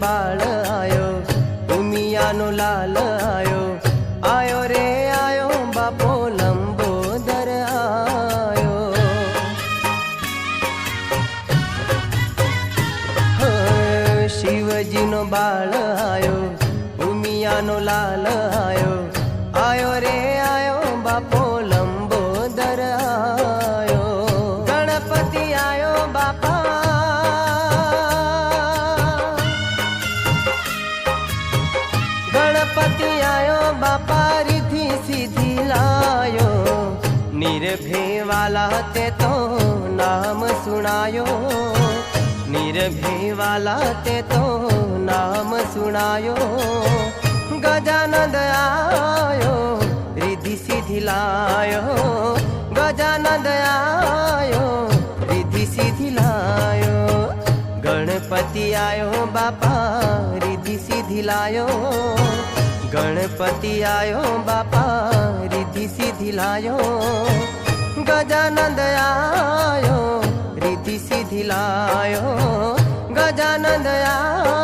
बाळ आयो, उमियानो लाल आयो, आयो रे आयो बापो लंबोदर आयो। शिवजीनो बाळ आयो, उमियानो लाल आयो, आयो रे आयो बापो लंबोदर आयो। गणपति आयो बापा, गणपति आयो बापा रिद्धि सिद्धि लायो, निर्भय वाला ते तो नाम सुनायो, निर्भय वाला ते तो नाम सुनायो। गजानंद आयो, रिद्धि सिद्धि लायो, गजानंद आयो, रिद्धि सिद्धि लायो। गणपति आयो बापा रिद्धि सिद्धि लायो, गणपति आयो बापा रिद्धि सिद्धि लायो। गजानंद आयो, रिद्धि सिद्धि लायो, गजानंद आयो।